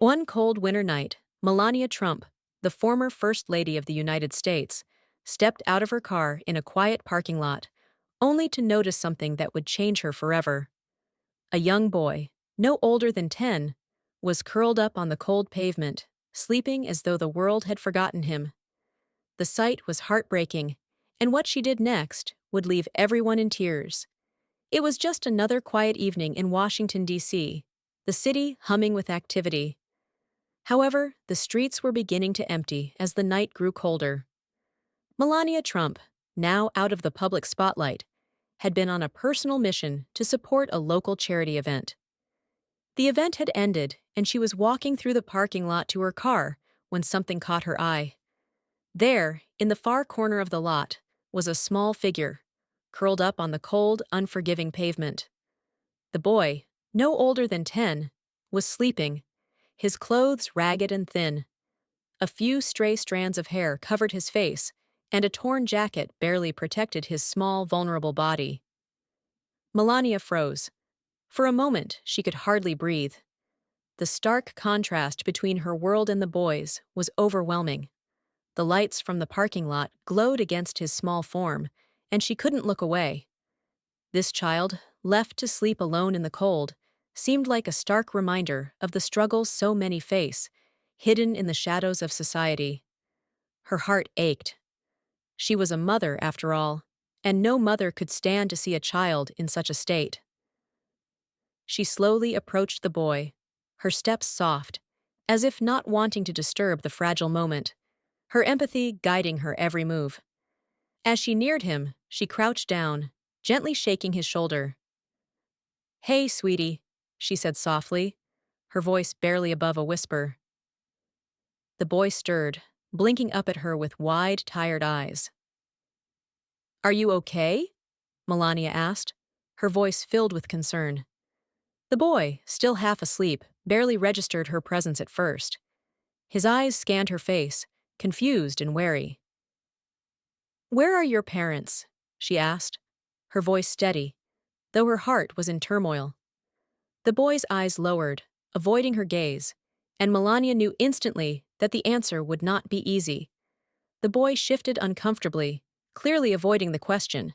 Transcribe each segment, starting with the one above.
One cold winter night, Melania Trump, the former First Lady of the United States, stepped out of her car in a quiet parking lot, only to notice something that would change her forever. A young boy, no older than 10, was curled up on the cold pavement, sleeping as though the world had forgotten him. The sight was heartbreaking, and what she did next would leave everyone in tears. It was just another quiet evening in Washington, D.C., the city humming with activity. However, the streets were beginning to empty as the night grew colder. Melania Trump, now out of the public spotlight, had been on a personal mission to support a local charity event. The event had ended, and she was walking through the parking lot to her car when something caught her eye. There, in the far corner of the lot, was a small figure, curled up on the cold, unforgiving pavement. The boy, no older than 10, was sleeping, his clothes ragged and thin. A few stray strands of hair covered his face, and a torn jacket barely protected his small, vulnerable body. Melania froze. For a moment, she could hardly breathe. The stark contrast between her world and the boy's was overwhelming. The lights from the parking lot glowed against his small form, and she couldn't look away. This child, left to sleep alone in the cold, seemed like a stark reminder of the struggles so many face, hidden in the shadows of society. Her heart ached. She was a mother, after all, and no mother could stand to see a child in such a state. She slowly approached the boy, her steps soft, as if not wanting to disturb the fragile moment, her empathy guiding her every move. As she neared him, she crouched down, gently shaking his shoulder. "Hey, sweetie," she said softly, her voice barely above a whisper. The boy stirred, blinking up at her with wide, tired eyes. "Are you okay?" Melania asked, her voice filled with concern. The boy, still half asleep, barely registered her presence at first. His eyes scanned her face, confused and wary. "Where are your parents?" she asked, her voice steady, though her heart was in turmoil. The boy's eyes lowered, avoiding her gaze, and Melania knew instantly that the answer would not be easy. The boy shifted uncomfortably, clearly avoiding the question.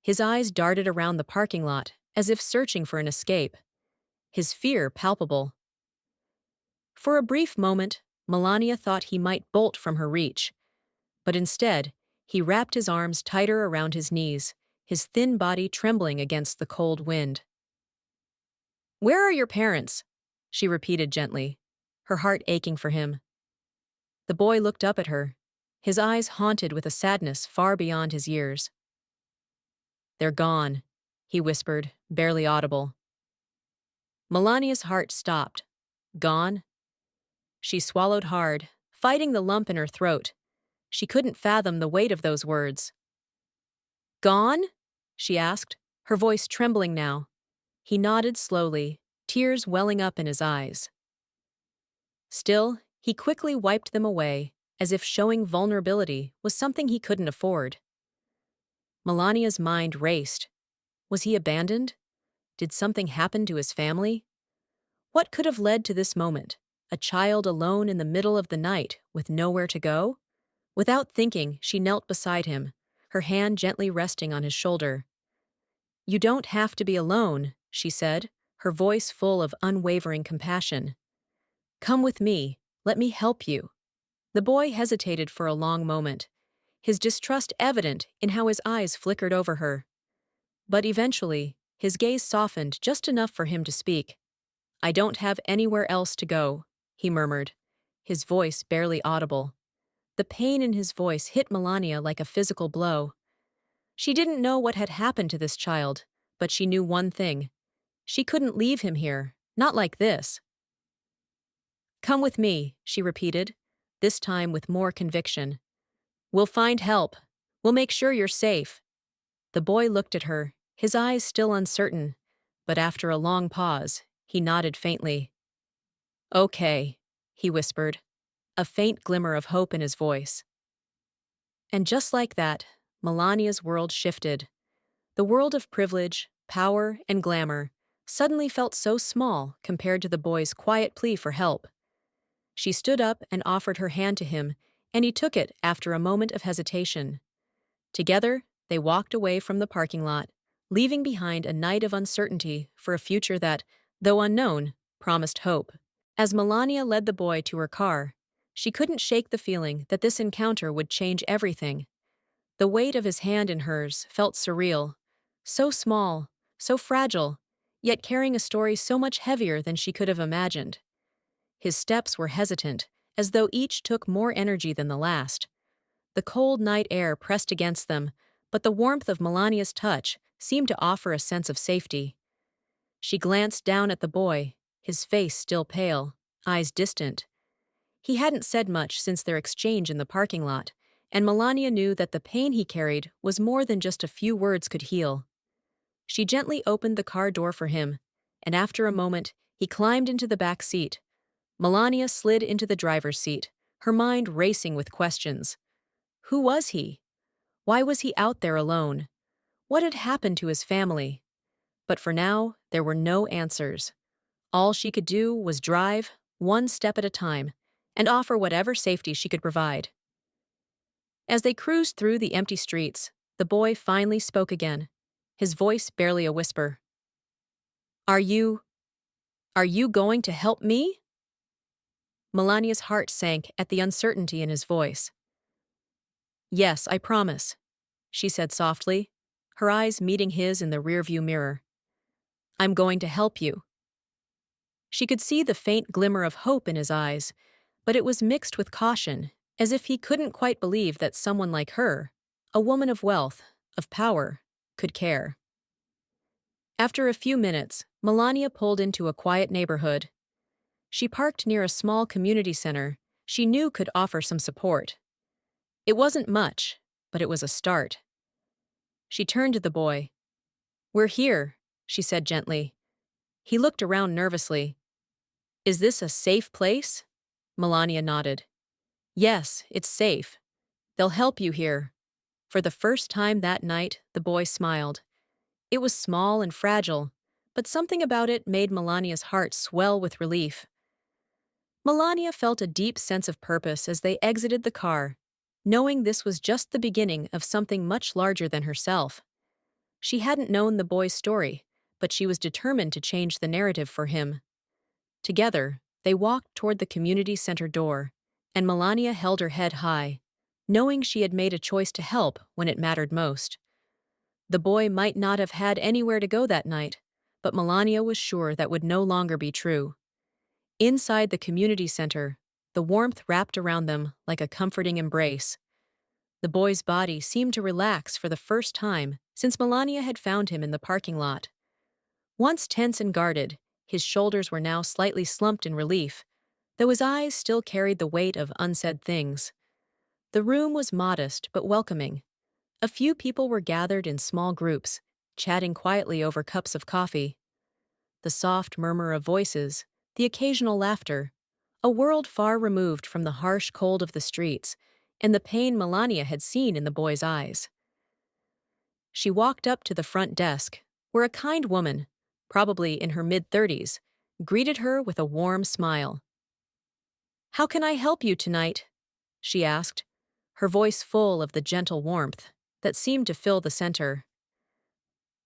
His eyes darted around the parking lot, as if searching for an escape, his fear palpable. For a brief moment, Melania thought he might bolt from her reach, but instead, he wrapped his arms tighter around his knees, his thin body trembling against the cold wind. "Where are your parents?" she repeated gently, her heart aching for him. The boy looked up at her, his eyes haunted with a sadness far beyond his years. "They're gone," he whispered, barely audible. Melania's heart stopped. Gone? She swallowed hard, fighting the lump in her throat. She couldn't fathom the weight of those words. "Gone?" she asked, her voice trembling now. He nodded slowly, tears welling up in his eyes. Still, he quickly wiped them away, as if showing vulnerability was something he couldn't afford. Melania's mind raced. Was he abandoned? Did something happen to his family? What could have led to this moment? A child alone in the middle of the night, with nowhere to go? Without thinking, she knelt beside him, her hand gently resting on his shoulder. "You don't have to be alone," she said, her voice full of unwavering compassion. "Come with me, let me help you." The boy hesitated for a long moment, his distrust evident in how his eyes flickered over her. But eventually, his gaze softened just enough for him to speak. "I don't have anywhere else to go," he murmured, his voice barely audible. The pain in his voice hit Melania like a physical blow. She didn't know what had happened to this child, but she knew one thing. She couldn't leave him here, not like this. "Come with me," she repeated, this time with more conviction. "We'll find help. We'll make sure you're safe." The boy looked at her, his eyes still uncertain, but after a long pause, he nodded faintly. "Okay," he whispered, a faint glimmer of hope in his voice. And just like that, Melania's world shifted. The world of privilege, power, and glamour suddenly felt so small compared to the boy's quiet plea for help. She stood up and offered her hand to him, and he took it after a moment of hesitation. Together, they walked away from the parking lot, leaving behind a night of uncertainty for a future that, though unknown, promised hope. As Melania led the boy to her car, she couldn't shake the feeling that this encounter would change everything. The weight of his hand in hers felt surreal, so small, so fragile, yet carrying a story so much heavier than she could have imagined. His steps were hesitant, as though each took more energy than the last. The cold night air pressed against them, but the warmth of Melania's touch seemed to offer a sense of safety. She glanced down at the boy, his face still pale, eyes distant. He hadn't said much since their exchange in the parking lot, and Melania knew that the pain he carried was more than just a few words could heal. She gently opened the car door for him, and after a moment, he climbed into the back seat. Melania slid into the driver's seat, her mind racing with questions. Who was he? Why was he out there alone? What had happened to his family? But for now, there were no answers. All she could do was drive, one step at a time, and offer whatever safety she could provide. As they cruised through the empty streets, the boy finally spoke again, his voice barely a whisper. Are you going to help me? Melania's heart sank at the uncertainty in his voice. Yes, I promise, she said softly, her eyes meeting his in the rearview mirror. I'm going to help you. She could see the faint glimmer of hope in his eyes, but it was mixed with caution, as if he couldn't quite believe that someone like her, a woman of wealth, of power, could care. After a few minutes, Melania pulled into a quiet neighborhood. She parked near a small community center she knew could offer some support. It wasn't much, but it was a start. She turned to the boy. We're here, she said gently. He looked around nervously. Is this a safe place? Melania nodded. Yes, it's safe. They'll help you here. For the first time that night, the boy smiled. It was small and fragile, but something about it made Melania's heart swell with relief. Melania felt a deep sense of purpose as they exited the car, knowing this was just the beginning of something much larger than herself. She hadn't known the boy's story, but she was determined to change the narrative for him. Together, they walked toward the community center door, and Melania held her head high, knowing she had made a choice to help when it mattered most. The boy might not have had anywhere to go that night, but Melania was sure that would no longer be true. Inside the community center, the warmth wrapped around them like a comforting embrace. The boy's body seemed to relax for the first time since Melania had found him in the parking lot. Once tense and guarded, his shoulders were now slightly slumped in relief, though his eyes still carried the weight of unsaid things. The room was modest but welcoming. A few people were gathered in small groups, chatting quietly over cups of coffee. The soft murmur of voices, the occasional laughter, a world far removed from the harsh cold of the streets and the pain Melania had seen in the boy's eyes. She walked up to the front desk, where a kind woman, probably in her mid-30s, greeted her with a warm smile. "How can I help you tonight?" she asked, her voice full of the gentle warmth that seemed to fill the center.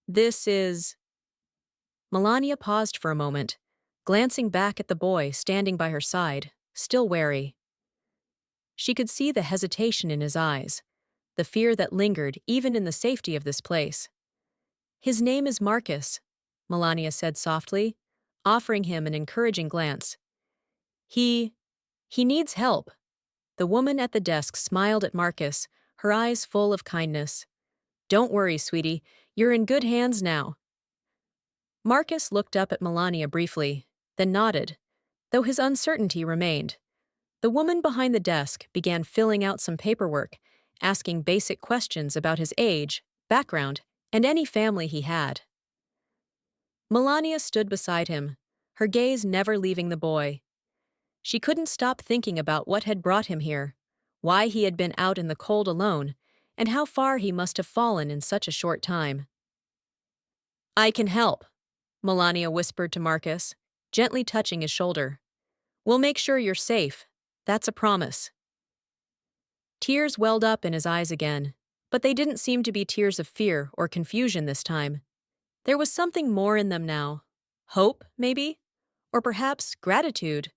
"This is—" Melania paused for a moment, glancing back at the boy standing by her side, still wary. She could see the hesitation in his eyes, the fear that lingered even in the safety of this place. "His name is Marcus," Melania said softly, offering him an encouraging glance. He needs help." The woman at the desk smiled at Marcus, her eyes full of kindness. "Don't worry, sweetie, you're in good hands now." Marcus looked up at Melania briefly, then nodded, though his uncertainty remained. The woman behind the desk began filling out some paperwork, asking basic questions about his age, background, and any family he had. Melania stood beside him, her gaze never leaving the boy. She couldn't stop thinking about what had brought him here, why he had been out in the cold alone, and how far he must have fallen in such a short time. "I can help," Melania whispered to Marcus, gently touching his shoulder. We'll make sure you're safe. That's a promise. Tears welled up in his eyes again, but they didn't seem to be tears of fear or confusion this time. There was something more in them now. Hope, maybe? Or perhaps gratitude.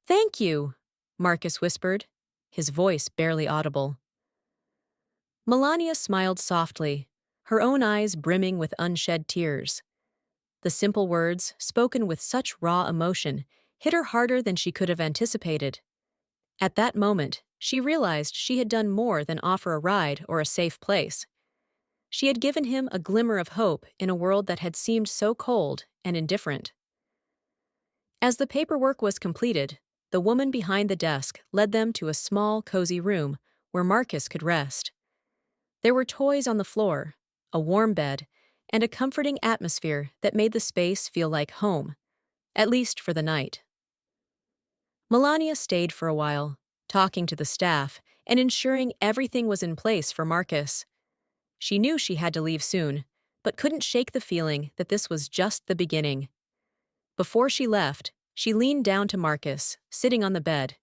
Thank you, Marcus whispered, his voice barely audible. Melania smiled softly, her own eyes brimming with unshed tears. The simple words, spoken with such raw emotion, hit her harder than she could have anticipated. At that moment, she realized she had done more than offer a ride or a safe place. She had given him a glimmer of hope in a world that had seemed so cold and indifferent. As the paperwork was completed, the woman behind the desk led them to a small, cozy room where Marcus could rest. There were toys on the floor, a warm bed, and a comforting atmosphere that made the space feel like home, at least for the night. Melania stayed for a while, talking to the staff and ensuring everything was in place for Marcus. She knew she had to leave soon, but couldn't shake the feeling that this was just the beginning. Before she left, she leaned down to Marcus, sitting on the bed,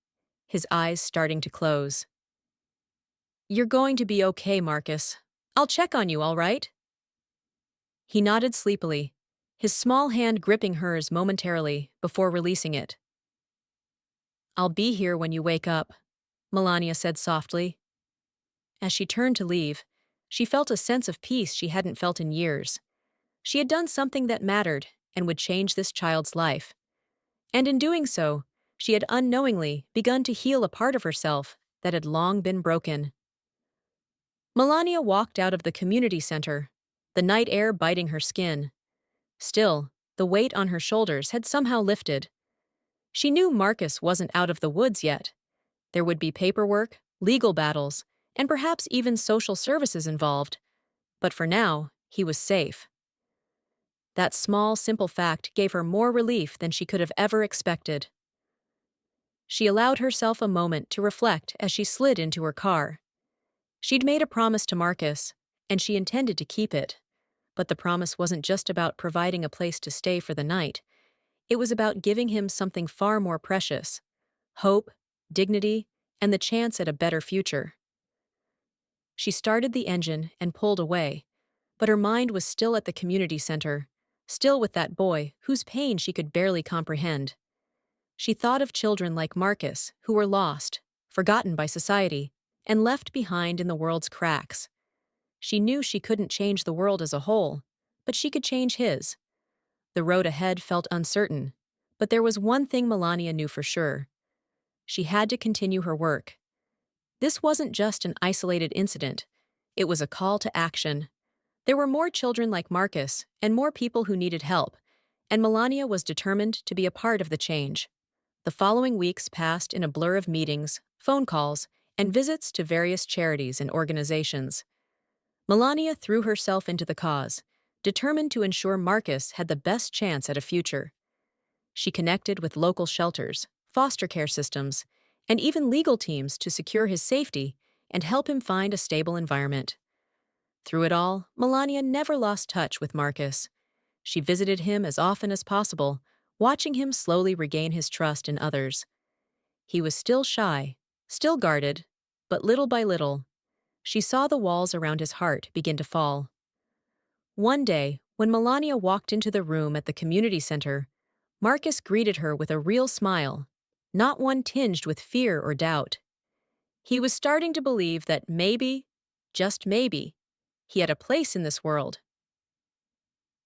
his eyes starting to close. "You're going to be okay, Marcus. I'll check on you, all right?" He nodded sleepily, his small hand gripping hers momentarily before releasing it. "I'll be here when you wake up," Melania said softly. As she turned to leave, she felt a sense of peace she hadn't felt in years. She had done something that mattered and would change this child's life. And in doing so, she had unknowingly begun to heal a part of herself that had long been broken. Melania walked out of the community center, the night air biting her skin. Still, the weight on her shoulders had somehow lifted. She knew Marcus wasn't out of the woods yet. There would be paperwork, legal battles, and perhaps even social services involved. But for now, he was safe. That small, simple fact gave her more relief than she could have ever expected. She allowed herself a moment to reflect as she slid into her car. She'd made a promise to Marcus, and she intended to keep it. But the promise wasn't just about providing a place to stay for the night. It was about giving him something far more precious: hope, dignity, and the chance at a better future. She started the engine and pulled away, but her mind was still at the community center, still with that boy whose pain she could barely comprehend. She thought of children like Marcus who were lost, forgotten by society, and left behind in the world's cracks. She knew she couldn't change the world as a whole, but she could change his. The road ahead felt uncertain, but there was one thing Melania knew for sure. She had to continue her work. This wasn't just an isolated incident. It was a call to action. There were more children like Marcus and more people who needed help, and Melania was determined to be a part of the change. The following weeks passed in a blur of meetings, phone calls, and visits to various charities and organizations. Melania threw herself into the cause, determined to ensure Marcus had the best chance at a future. She connected with local shelters, foster care systems, and even legal teams to secure his safety and help him find a stable environment. Through it all, Melania never lost touch with Marcus. She visited him as often as possible, watching him slowly regain his trust in others. He was still shy, still guarded, but little by little, she saw the walls around his heart begin to fall. One day, when Melania walked into the room at the community center, Marcus greeted her with a real smile, not one tinged with fear or doubt. He was starting to believe that maybe, just maybe, he had a place in this world.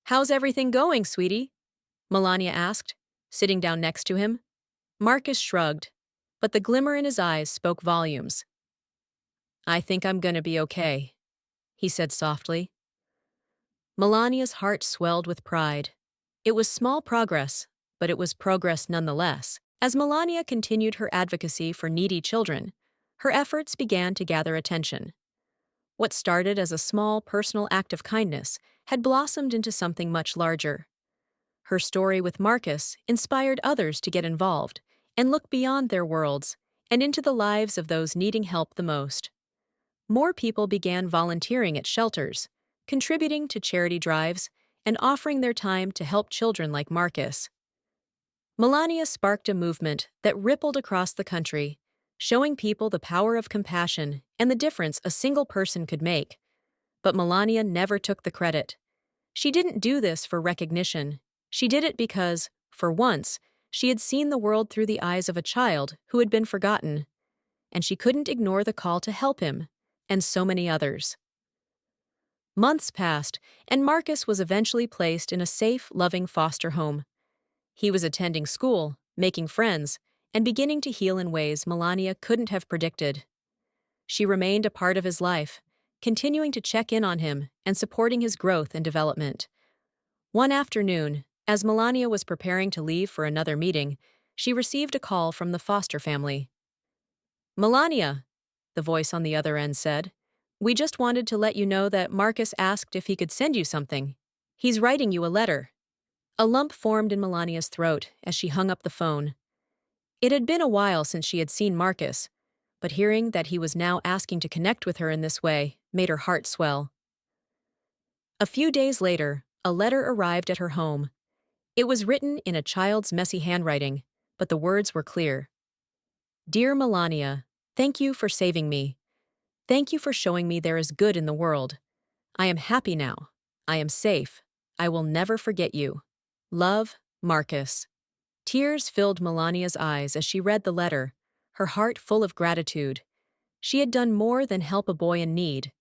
"How's everything going, sweetie?" Melania asked, sitting down next to him. Marcus shrugged, but the glimmer in his eyes spoke volumes. "I think I'm gonna be okay," he said softly. Melania's heart swelled with pride. It was small progress, but it was progress nonetheless. As Melania continued her advocacy for needy children, her efforts began to gather attention. What started as a small personal act of kindness had blossomed into something much larger. Her story with Marcus inspired others to get involved and look beyond their worlds and into the lives of those needing help the most. More people began volunteering at shelters, contributing to charity drives, and offering their time to help children like Marcus. Melania sparked a movement that rippled across the country, showing people the power of compassion and the difference a single person could make. But Melania never took the credit. She didn't do this for recognition. She did it because, for once, she had seen the world through the eyes of a child who had been forgotten, and she couldn't ignore the call to help him, and so many others. Months passed, and Marcus was eventually placed in a safe, loving foster home. He was attending school, making friends, and beginning to heal in ways Melania couldn't have predicted. She remained a part of his life, continuing to check in on him and supporting his growth and development. One afternoon, as Melania was preparing to leave for another meeting, she received a call from the foster family. "Melania," the voice on the other end said, "we just wanted to let you know that Marcus asked if he could send you something. He's writing you a letter." A lump formed in Melania's throat as she hung up the phone. It had been a while since she had seen Marcus, but hearing that he was now asking to connect with her in this way made her heart swell. A few days later, a letter arrived at her home. It was written in a child's messy handwriting, but the words were clear. "Dear Melania, thank you for saving me. Thank you for showing me there is good in the world. I am happy now. I am safe. I will never forget you. Love, Marcus." Tears filled Melania's eyes as she read the letter, her heart full of gratitude. She had done more than help a boy in need.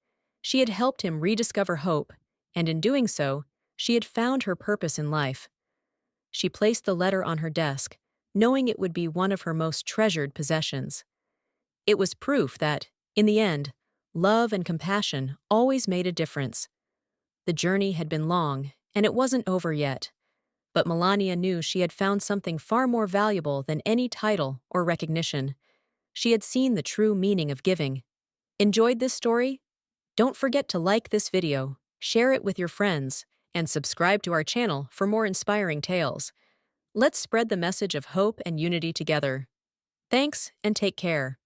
She had helped him rediscover hope, and in doing so, she had found her purpose in life. She placed the letter on her desk, knowing it would be one of her most treasured possessions. It was proof that, in the end, love and compassion always made a difference. The journey had been long, and it wasn't over yet. But Melania knew she had found something far more valuable than any title or recognition. She had seen the true meaning of giving. Enjoyed this story? Don't forget to like this video, share it with your friends, and subscribe to our channel for more inspiring tales. Let's spread the message of hope and unity together. Thanks, and take care.